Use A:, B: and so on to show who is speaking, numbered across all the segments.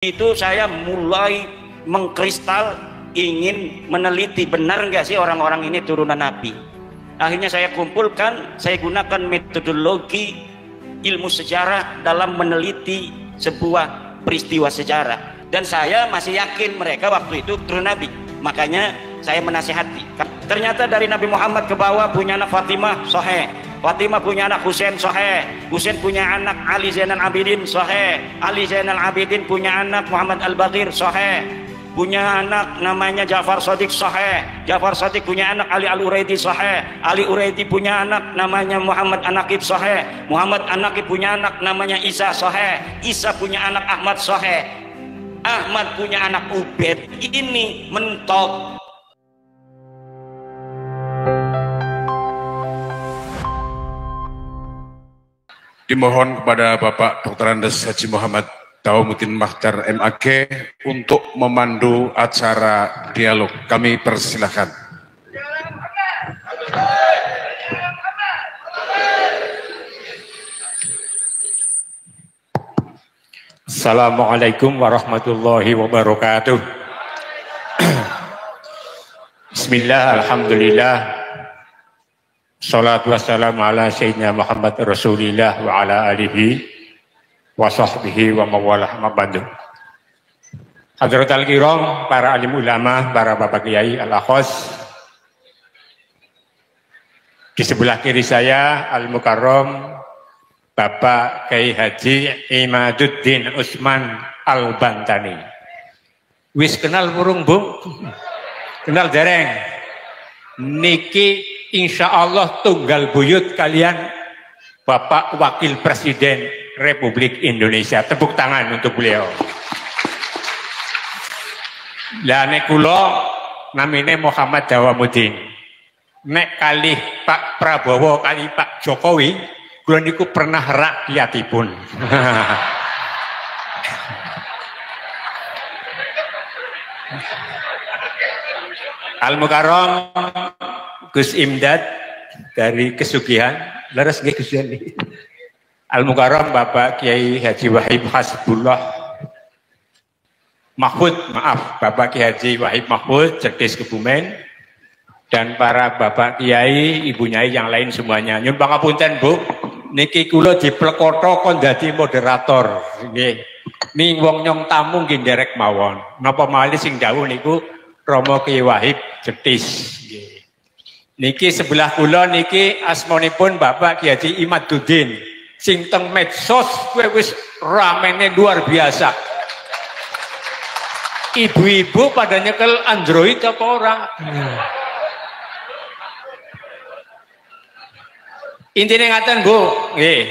A: Itu saya mulai mengkristal ingin meneliti benar nggak sih orang-orang ini turunan Nabi. Akhirnya saya kumpulkan, saya gunakan metodologi ilmu sejarah dalam meneliti sebuah peristiwa sejarah, dan saya masih yakin mereka waktu itu turunan Nabi. Makanya saya menasihati, ternyata dari Nabi Muhammad ke bawah punya anak Fatimah, sahih. Fatimah punya anak Husain, sahih. Husain punya anak Ali Zainal Abidin, sahih. Ali Zainal Abidin punya anak Muhammad Al-Baqir, sahih. Punya anak namanya Ja'far Shadiq, sahih. Ja'far Shadiq punya anak Ali Al-Uraidi, sahih. Ali Uraidi punya anak namanya Muhammad An-Naqib, sahih. Muhammad An-Naqib punya anak namanya Isa, sahih. Isa punya anak Ahmad, sahih. Ahmad punya anak Ubaid. Ini mentok.
B: Dimohon kepada Bapak Dr. Andes Haji Muhammad Dawamuddin Mahdar MAG untuk memandu acara dialog. Kami persilahkan.
C: Assalamualaikum warahmatullahi wabarakatuh. Bismillah, alhamdulillah. Salatu wassalamu ala Sayyidina Muhammad Rasulillah wa ala alihi wa sahbihi wa mawalah mabandu. Hadratul kiram, para alim ulama, para bapak kiai al-akhos. Di sebelah kiri saya al-mukarram Bapak Kiai Haji Imaduddin Usman Al-Bantani. Wis kenal burung Bu? Kenal dereng? Niki insya Allah tunggal buyut kalian Bapak Wakil Presiden Republik Indonesia. Tepuk tangan untuk beliau. Lah nek kula namine Muhammad Dawamuddin. Nek kali Pak Prabowo kali Pak Jokowi, kula niku pernah rakyatipun. Al-Mukarram Gus Imdad dari Kesugihan, leres nggih Gus Imdad. Al-Mukarram Bapak Kiai Haji Wahib Hasbullah Mahfud, maaf, Bapak Kiai Haji Wahib Mahfud Cerdes Kebumen, dan para Bapak Kiai, Ibu Nyai yang lain semuanya. Nyun pangapunten Bu, niki kula diplekoto kon dadi moderator. Nggih. Ning wong nyong tamu nggih nderek mawon. Napa malih sing dawuh niku Romo Kiai Wahib Cerdes. Niki sebelah kula niki asmanipun Bapak Kiai Haji Imaduddin. Sing teng medsos wis ramene luar biasa. Ibu-ibu pada nyekel Android apa ora? Intinya ngaten Bu, nggih.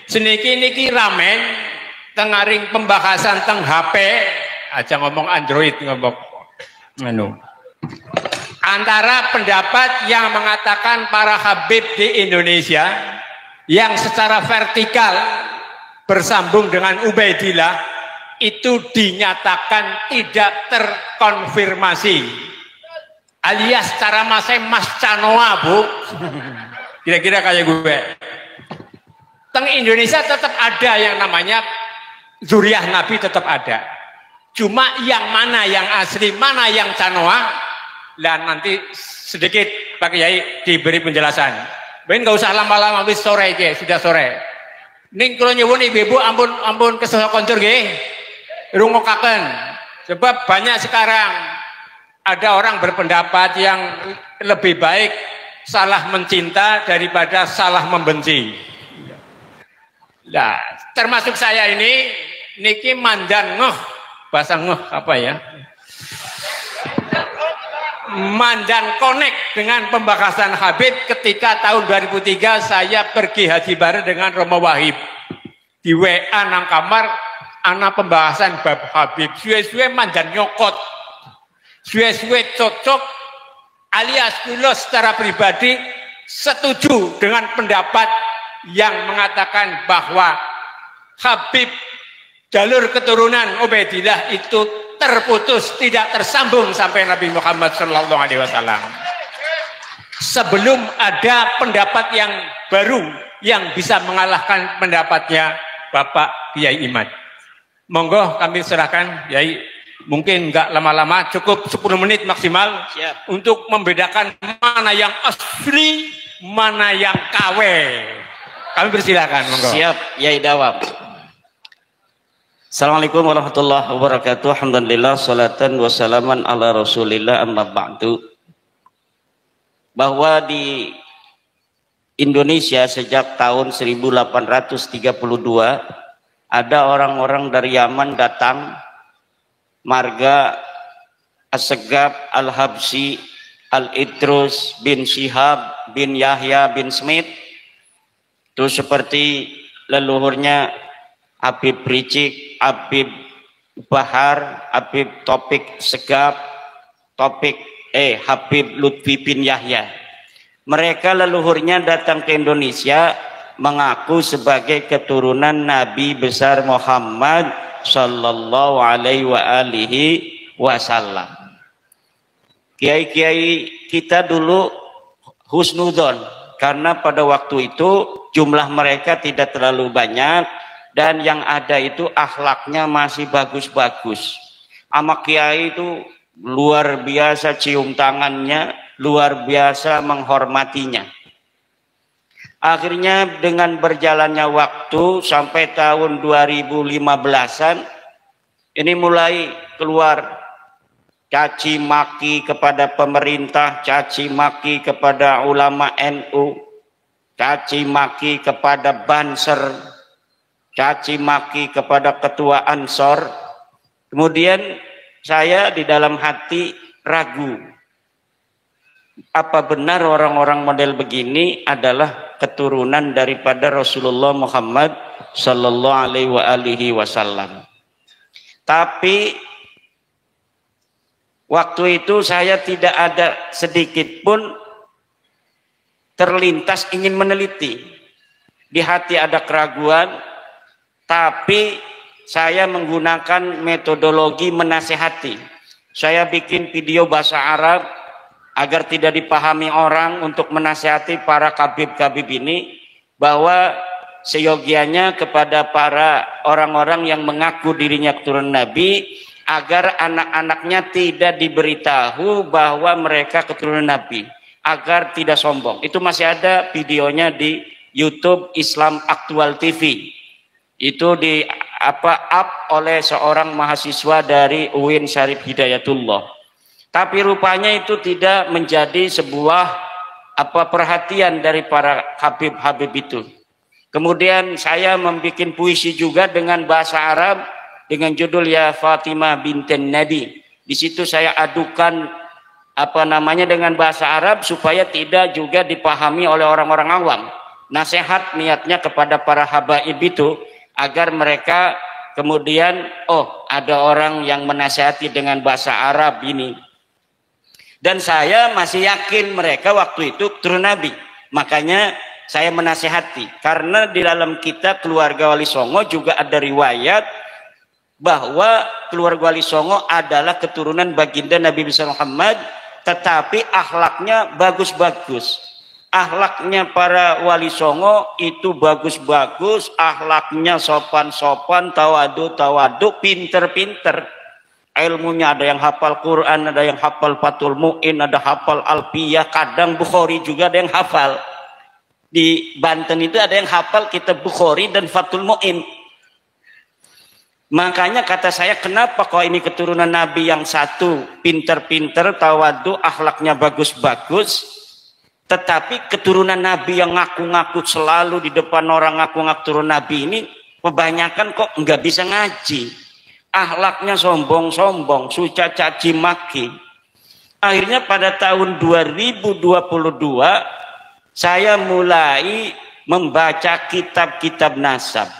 C: Seniki niki ramen tengaring pembahasan teng HP, aja ngomong Android, ngomong antara pendapat yang mengatakan para habib di Indonesia yang secara vertikal bersambung dengan Ubaidillah itu dinyatakan tidak terkonfirmasi, alias cara masih Mas Canoa Bu. Kira-kira kayak gue. Teng Indonesia tetap ada yang namanya zuriyah Nabi, tetap ada. Cuma yang mana yang asli, mana yang canoa, dan nanti sedikit Pak Kiai diberi penjelasan. Ben nggak usah lama-lama, wis sore ge, sudah sore. Ning kula nyuwun ibu-ibu ampun kesel kondur nggih. Rungokaken. Sebab banyak sekarang ada orang berpendapat yang lebih baik salah mencinta daripada salah membenci. Nah, termasuk saya ini niki mandan ngeh, bahasa ngeh apa ya? Mandan connect dengan pembahasan Habib ketika tahun 2003 saya pergi haji bareng dengan Romo Wahib. Di WA nang kamar ana pembahasan bab Habib. Suwe-suwe mandan nyokot. Suwe-suwe cocok, alias kula secara pribadi setuju dengan pendapat yang mengatakan bahwa Habib jalur keturunan Ubaidillah itu terputus, tidak tersambung sampai Nabi Muhammad SAW. Sebelum ada pendapat yang baru yang bisa mengalahkan pendapatnya Bapak Kiai Imad. Monggo kami serahkan, Yai. Mungkin nggak lama-lama, cukup 10 menit maksimal.
A: Siap.
C: Untuk membedakan mana yang asli, mana yang KW. Kami persilakan, monggo.
A: Siap, Yai Dawab. Assalamualaikum warahmatullahi wabarakatuh. Alhamdulillah, salatan wassalaman ala rasulillah, amma ba'du. Bahwa di Indonesia sejak tahun 1832 ada orang-orang dari Yaman datang, marga As-Segaf, Al-Habsyi, Al-Idrus bin Syihab bin Yahya bin Smith. Itu seperti leluhurnya Habib Ricik, Habib Bahar, Habib Topik Segaf, Habib Lutfi bin Yahya. Mereka leluhurnya datang ke Indonesia mengaku sebagai keturunan Nabi besar Muhammad sallallahu alaihi wasallam. Kiai-kiai kita dulu husnudzon karena pada waktu itu jumlah mereka tidak terlalu banyak dan yang ada itu akhlaknya masih bagus-bagus. Ama kiai itu luar biasa cium tangannya, luar biasa menghormatinya. Akhirnya dengan berjalannya waktu sampai tahun 2015-an ini mulai keluar caci maki kepada pemerintah, caci maki kepada ulama NU, caci maki kepada Banser, caci maki kepada ketua Ansor. Kemudian saya di dalam hati ragu, apa benar orang-orang model begini adalah keturunan daripada Rasulullah Muhammad sallallahu alaihi wasallam. Tapi waktu itu saya tidak ada sedikit pun terlintas ingin meneliti. Di hati ada keraguan, tapi saya menggunakan metodologi menasehati. Saya bikin video bahasa Arab agar tidak dipahami orang untuk menasihati para kabib-kabib ini bahwa seyogianya kepada para orang-orang yang mengaku dirinya keturunan Nabi agar anak-anaknya tidak diberitahu bahwa mereka keturunan Nabi, agar tidak sombong. Itu masih ada videonya di YouTube Islam Aktual TV. Itu di up oleh seorang mahasiswa dari UIN Syarif Hidayatullah. Tapi rupanya itu tidak menjadi sebuah perhatian dari para habib-habib itu. Kemudian saya membuat puisi juga dengan bahasa Arab dengan judul Ya Fatimah binten Nabi. Di situ saya adukan dengan bahasa Arab supaya tidak juga dipahami oleh orang-orang awam. Nasihat niatnya kepada para habaib itu agar mereka kemudian ada orang yang menasihati dengan bahasa Arab ini. Dan saya masih yakin mereka waktu itu keturunan Nabi. Makanya saya menasehati. Karena di dalam kitab keluarga Wali Songo juga ada riwayat bahwa keluarga Wali Songo adalah keturunan baginda Nabi besar Muhammad, tetapi akhlaknya bagus-bagus. Akhlaknya para Wali Songo itu bagus-bagus, akhlaknya sopan-sopan, tawadu, pinter-pinter. Ilmunya ada yang hafal Quran, ada yang hafal Fathul Mu'in, ada hafal Alfiyah, kadang Bukhari juga ada yang hafal. Di Banten itu ada yang hafal kitab Bukhari dan Fathul Mu'in. Makanya kata saya, kenapa kok ini keturunan Nabi yang satu pinter-pinter, tawadu, akhlaknya bagus-bagus, tetapi keturunan Nabi yang ngaku-ngaku selalu di depan orang ngaku-ngaku turun Nabi ini kebanyakan kok nggak bisa ngaji. Akhlaknya sombong-sombong, suca caci maki. Akhirnya pada tahun 2022 saya mulai membaca kitab-kitab nasab.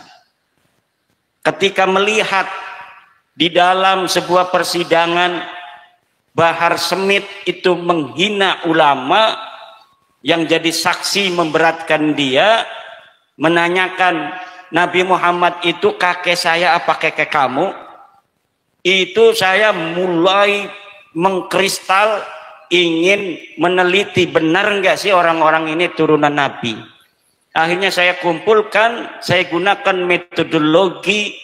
A: Ketika melihat di dalam sebuah persidangan Bahar Smith itu menghina ulama, yang jadi saksi memberatkan dia, menanyakan Nabi Muhammad itu kakek saya apa kakek kamu? Itu saya mulai mengkristal ingin meneliti benar nggak sih orang-orang ini turunan Nabi. Akhirnya saya kumpulkan, saya gunakan metodologi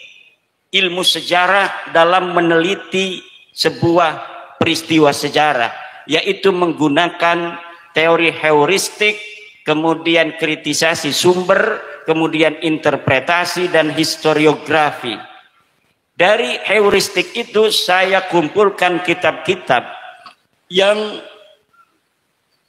A: ilmu sejarah dalam meneliti sebuah peristiwa sejarah, yaitu menggunakan teori heuristik, kemudian kritisasi sumber, kemudian interpretasi dan historiografi. Dari heuristik itu saya kumpulkan kitab-kitab yang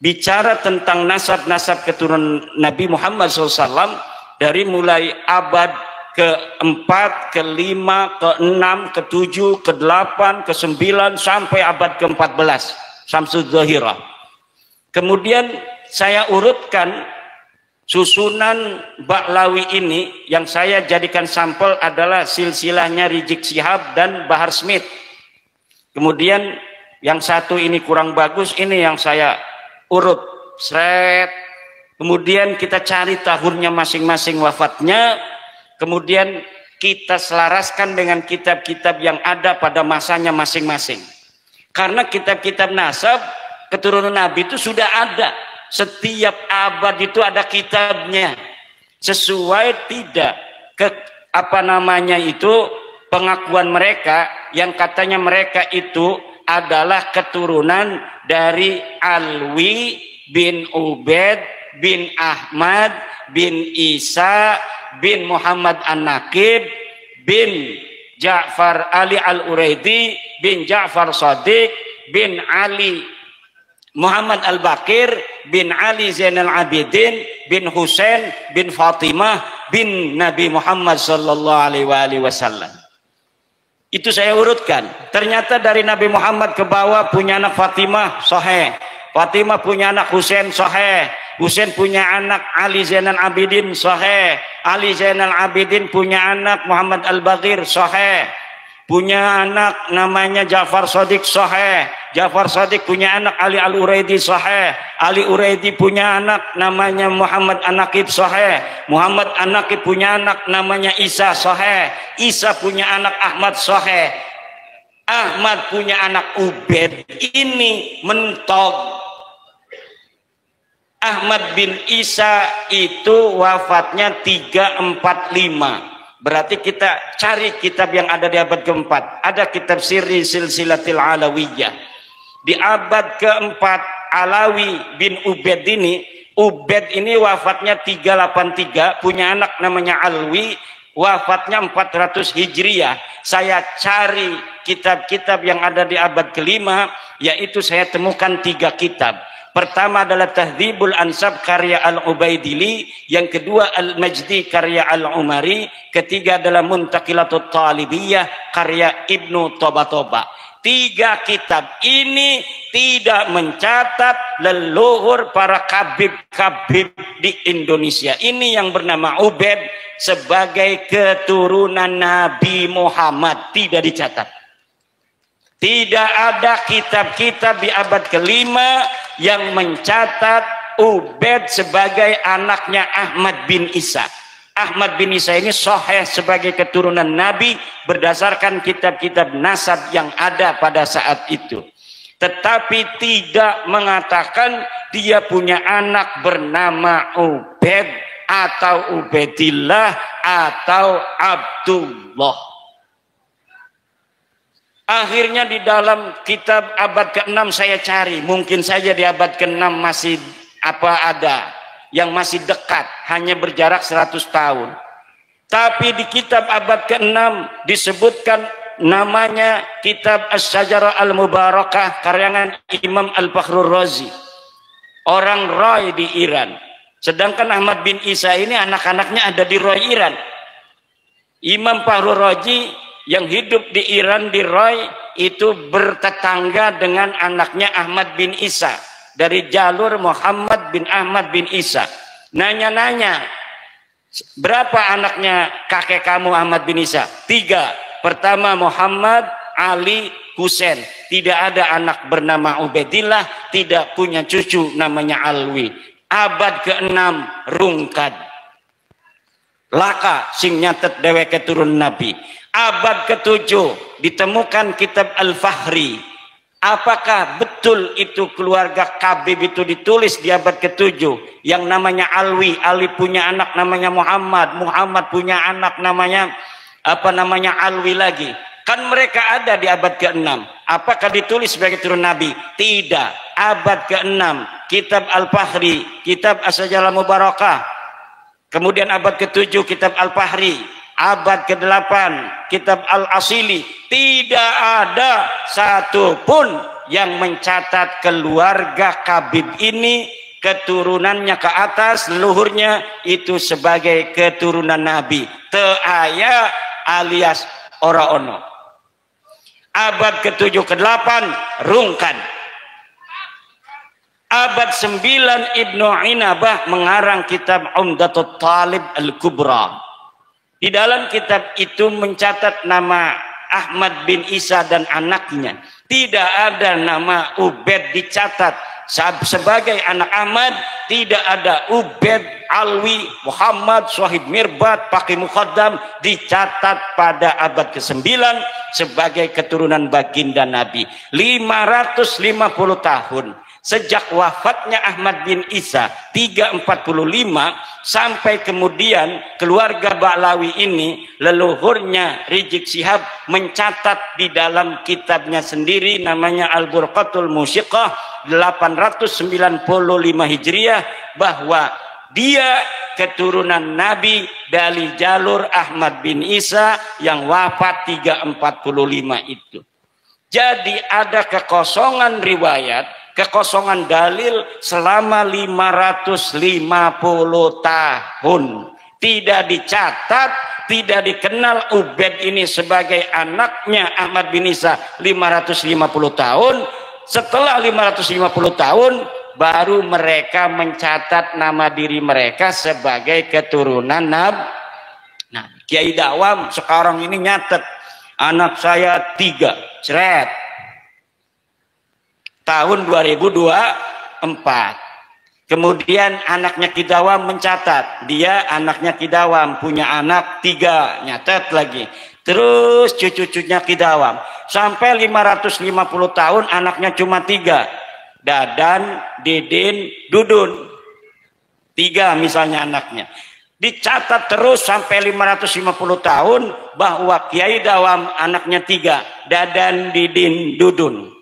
A: bicara tentang nasab-nasab keturunan Nabi Muhammad SAW dari mulai abad ke-4, ke-5, ke-6, ke-7, ke-8, ke-9 sampai abad ke-14 Syamsul Zahirah. Kemudian saya urutkan susunan Ba'lawi ini, yang saya jadikan sampel adalah silsilahnya Rizik Syihab dan Bahar Smith. Kemudian yang satu ini kurang bagus, ini yang saya urut seret. Kemudian kita cari tahunnya masing-masing wafatnya, kemudian kita selaraskan dengan kitab-kitab yang ada pada masanya masing-masing. Karena kitab-kitab nasab keturunan Nabi itu sudah ada, setiap abad itu ada kitabnya. Sesuai tidak ke pengakuan mereka yang katanya mereka itu adalah keturunan dari Alwi bin Ubaid bin Ahmad bin Isa bin Muhammad An-Naqib bin Ja'far Ali Al-Uraidi bin Ja'far Shadiq bin Ali Muhammad Al-Bakir bin Ali Zainal Abidin bin Husain bin Fatimah bin Nabi Muhammad sallallahu alaihi wasallam. Itu saya urutkan. Ternyata dari Nabi Muhammad ke bawah punya anak Fatimah, sahih. Fatimah punya anak Husain, sahih. Husain punya anak Ali Zainal Abidin, sahih. Ali Zainal Abidin punya anak Muhammad Al-Bakir, sahih. Punya anak namanya Ja'far Shadiq, sahih. Ja'far Shadiq punya anak Ali Al-Uraidi, sahih. Ali Uraidi punya anak namanya Muhammad An-Naqib, sahih. Muhammad An-Naqib punya anak namanya Isa, sahih. Isa punya anak Ahmad, sahih. Ahmad punya anak Ubaid. Ini mentok. Ahmad bin Isa itu wafatnya 345. Berarti kita cari kitab yang ada di abad ke-4. Ada kitab Sirri Silsilatil Alawiyah. Di abad ke-4 Alawi bin Ubaid ini, Ubaid ini wafatnya 383, punya anak namanya Alwi, wafatnya 400 Hijriah. Saya cari kitab-kitab yang ada di abad ke-5, yaitu saya temukan 3 kitab. Pertama adalah Tahdzibul Ansab karya Al-Ubaidili, yang kedua Al-Majdi karya Al-Umari, ketiga adalah Muntaqilatut Talibiyah karya Ibnu Tobatoba. 3 kitab ini tidak mencatat leluhur para kabib-kabib di Indonesia. Ini yang bernama Ubaid sebagai keturunan Nabi Muhammad tidak dicatat. Tidak ada kitab-kitab di abad ke-5 yang mencatat Ubaid sebagai anaknya Ahmad bin Isa. Ahmad bin Isa ini sahih sebagai keturunan Nabi berdasarkan kitab-kitab nasab yang ada pada saat itu. Tetapi tidak mengatakan dia punya anak bernama Ubaid atau Ubaidillah atau Abdullah. Akhirnya di dalam kitab abad ke-6 saya cari, mungkin saja di abad ke-6 masih ada yang masih dekat, hanya berjarak 100 tahun. Tapi di kitab abad ke-6 disebutkan namanya kitab As-Syajarah Al-Mubarakah karangan Imam Al-Fakhrur Razi, orang Roy di Iran. Sedangkan Ahmad bin Isa ini anak-anaknya ada di Roy Iran. Imam Fakhrur Razi yang hidup di Iran di Roy itu bertetangga dengan anaknya Ahmad bin Isa dari jalur Muhammad bin Ahmad bin Isa. Nanya-nanya, berapa anaknya kakek kamu Ahmad bin Isa? 3. Pertama Muhammad, Ali, Husain. Tidak ada anak bernama Ubaidillah, tidak punya cucu namanya Alwi. Abad ke-6 rungkad. Laka sing nyatet dheweke turun Nabi. Abad ke-7 ditemukan kitab Al-Fahri. Apakah betul itu keluarga Kabib itu ditulis di abad ke-7 yang namanya Alwi? Ali punya anak namanya Muhammad, Muhammad punya anak namanya Alwi lagi. Kan mereka ada di abad ke-6. Apakah ditulis sebagai turun Nabi? Tidak. Abad ke-6, kitab Al-Fahri, kitab As-Sajalah Mubarakah. Kemudian abad ke-7, kitab Al-Fahri. Abad ke-8, kitab Al-Asili. Tidak ada satupun yang mencatat keluarga Khabib ini, keturunannya ke atas, leluhurnya itu sebagai keturunan Nabi. Teaya alias ora ono. Abad ke-7 ke-8 rungkan. Abad 9 Ibnu Inabah mengarang kitab Umdatut Talib Al-Kubra. Di dalam kitab itu mencatat nama Ahmad bin Isa dan anaknya. Tidak ada nama Ubaid dicatat sebagai anak Ahmad. Tidak ada Ubaid, Alwi, Muhammad, Syahid Mirbat, Paqi Muqaddam dicatat pada abad ke-9 sebagai keturunan baginda Nabi. 550 tahun sejak wafatnya Ahmad bin Isa 345 sampai kemudian keluarga Ba'lawi ini, leluhurnya Rizik Syihab mencatat di dalam kitabnya sendiri namanya Al-Burqatul Musyiqah 895 Hijriah bahwa dia keturunan Nabi dari jalur Ahmad bin Isa yang wafat 345 itu. Jadi ada kekosongan riwayat, kekosongan dalil selama 550 tahun. Tidak dicatat, tidak dikenal Ubaid ini sebagai anaknya Ahmad bin Isa 550 tahun. Setelah 550 tahun baru mereka mencatat nama diri mereka sebagai keturunan Nabi. Nah, Kiai Dawam sekarang ini nyatet anak saya 3, ceret. Tahun 2024. Kemudian anaknya Ki Dawam mencatat, dia anaknya Ki Dawam punya anak 3, nyatet lagi. Terus cucu-cucunya Ki Dawam sampai 550 tahun anaknya cuma 3. Dadan, Didin, Dudun. 3 misalnya anaknya. Dicatat terus sampai 550 tahun bahwa Kiai Dawam anaknya 3. Dadan, Didin, Dudun.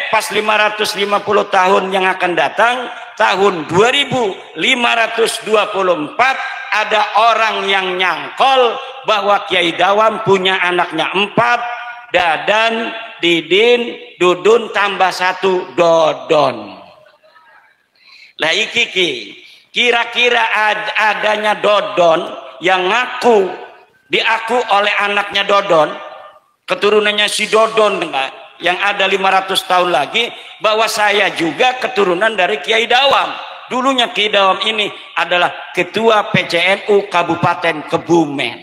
A: Pas 550 tahun yang akan datang, tahun 2524 ada orang yang nyangkol bahwa Kiai Dawam punya anaknya 4, Dadan, Didin, Dudun tambah 1 Dodon. Lah iki kira-kira adanya Dodon yang diaku oleh anaknya Dodon, keturunannya si Dodon yang ada 500 tahun lagi, bahwa saya juga keturunan dari Kiai Dawam. Dulunya Kiai Dawam ini adalah ketua PCNU Kabupaten Kebumen.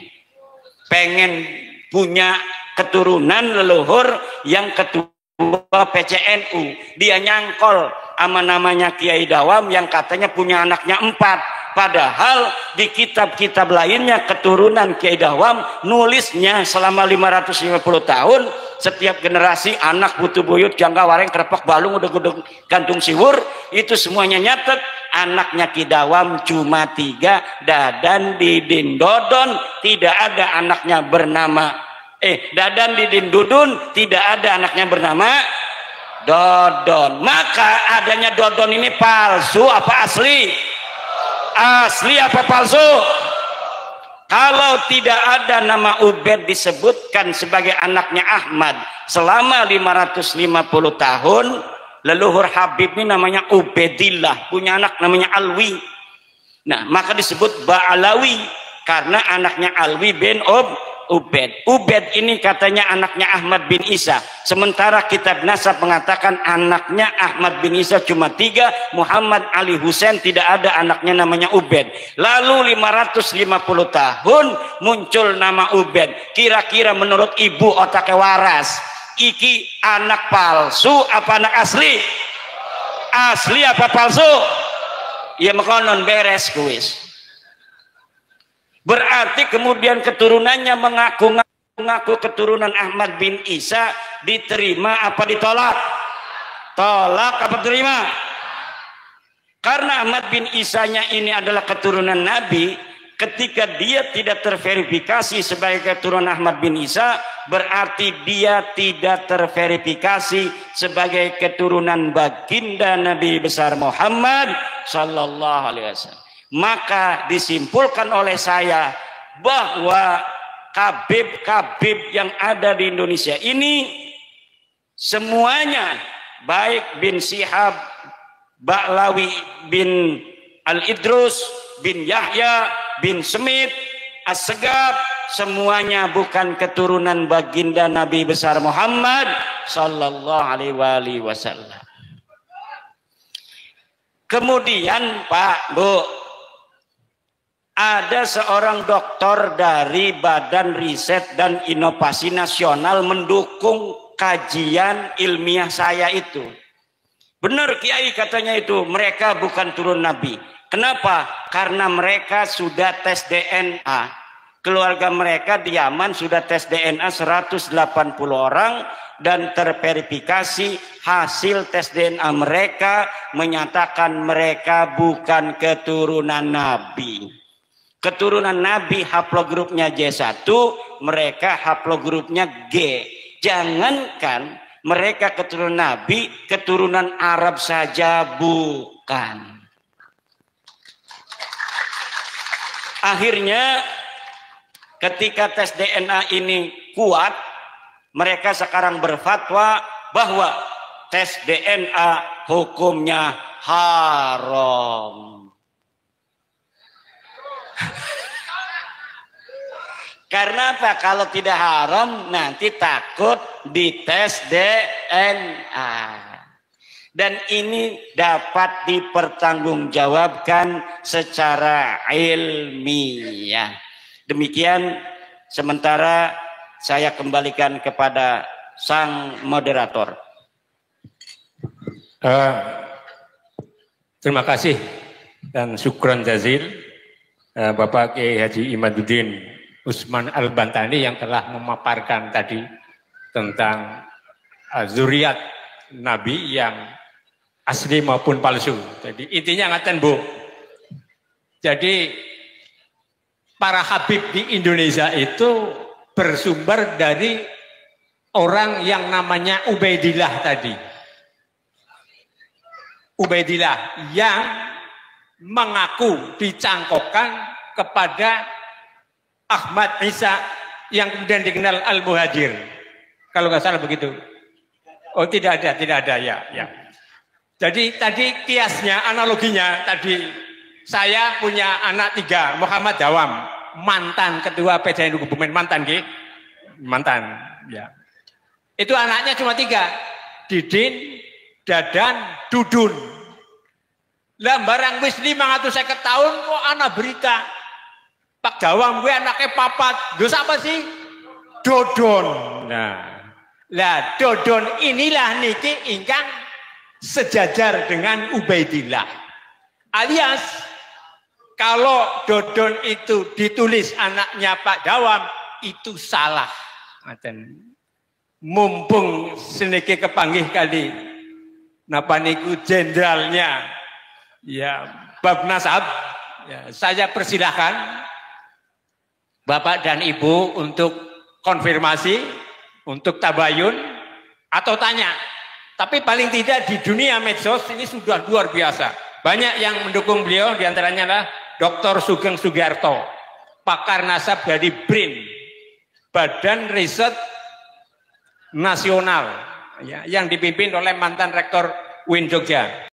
A: Pengen punya keturunan leluhur yang ketua PCNU. Dia nyangkol sama namanya Kiai Dawam yang katanya punya anaknya 4. Padahal di kitab-kitab lainnya keturunan Kiai Dawam nulisnya selama 550 tahun setiap generasi anak butuh buyut jangka wareng kerepek balung udah gantung siwur itu semuanya nyatet anaknya Ki Dawam cuma 3, Dadan, Didin, Dodon. Tidak ada anaknya bernama Dadan, Didin, Dudun. Tidak ada anaknya bernama Dodon. Maka adanya Dodon ini palsu apa asli? Asli apa palsu? Kalau tidak ada nama Ubaid disebutkan sebagai anaknya Ahmad selama 550 tahun, leluhur Habib ini namanya Ubaidillah, punya anak namanya Alwi. Nah, maka disebut Ba'alawi karena anaknya Alwi bin Ubaid. Ubaid ini katanya anaknya Ahmad bin Isa. Sementara kitab nasab mengatakan anaknya Ahmad bin Isa cuma 3, Muhammad Ali Husain tidak ada anaknya namanya Ubaid. Lalu 550 tahun muncul nama Ubaid. Kira-kira menurut ibu otaknya waras, iki anak palsu apa anak asli? Asli apa palsu? Ya mekonon beres kuis. Berarti kemudian keturunannya mengaku keturunan Ahmad bin Isa diterima apa ditolak? Tolak apa terima? Karena Ahmad bin Isanya ini adalah keturunan Nabi, Ketika dia tidak terverifikasi sebagai keturunan Ahmad bin Isa, berarti dia tidak terverifikasi sebagai keturunan baginda Nabi besar Muhammad sallallahu alaihi wasallam. Maka disimpulkan oleh saya bahwa kabib-kabib yang ada di Indonesia ini semuanya, baik bin Syihab, Ba'lawi bin Al-Idrus, bin Yahya, bin Semit, As-Segaf, semuanya bukan keturunan baginda Nabi besar Muhammad sallallahu alaihi wasallam. Kemudian Pak, Bu, ada seorang doktor dari Badan Riset dan Inovasi Nasional mendukung kajian ilmiah saya itu. Benar Kiai katanya itu, mereka bukan turun Nabi. Kenapa? Karena mereka sudah tes DNA. Keluarga mereka di Yaman sudah tes DNA 180 orang dan terverifikasi hasil tes DNA mereka menyatakan mereka bukan keturunan Nabi. Keturunan Nabi haplogrupnya J1, mereka haplogrupnya G. Jangankan mereka keturunan Nabi, keturunan Arab saja bukan. Akhirnya ketika tes DNA ini kuat, mereka sekarang berfatwa bahwa tes DNA hukumnya haram. Karena apa? Kalau tidak haram nanti takut dites DNA. Dan ini dapat dipertanggungjawabkan secara ilmiah. Demikian, sementara saya kembalikan kepada sang moderator.
C: Terima kasih dan syukran jazil Bapak Kiai Haji Imaduddin Usman Al-Bantani yang telah memaparkan tadi tentang zuriat Nabi yang asli maupun palsu. Jadi intinya ngaten Bu. Jadi para habib di Indonesia itu bersumber dari orang yang namanya Ubaidillah tadi. Ubaidillah yang mengaku dicangkokkan kepada Ahmad Isa yang kemudian dikenal Al-Muhajir. Kalau nggak salah begitu. Oh tidak ada ya. Jadi tadi kiasnya, analoginya tadi saya punya anak 3, Muhammad Dawam, mantan ketua PJNU Kebumen, mantan ya. Itu anaknya cuma 3, Didin, Dadan, Dudun. Lah barang wis 550 tahun kok ana berita Pak Dawam gue anaknya 4, terus apa sih? Dodon. Nah, lah Dodon inilah niki ingkang sejajar dengan Ubaidillah. Alias kalau Dodon itu ditulis anaknya Pak Dawam itu salah. Mumpung seniki kepanggih kali napa niku jenderalnya ya bab nasab ya, saya persilahkan Bapak dan Ibu untuk konfirmasi, untuk tabayun, atau tanya. Tapi paling tidak di dunia medsos ini sudah luar biasa. Banyak yang mendukung beliau, diantaranya adalah Dr. Sugeng Sugiarto, pakar nasab dari BRIN, Badan Riset Nasional, ya, yang dipimpin oleh mantan Rektor UIN Jogja.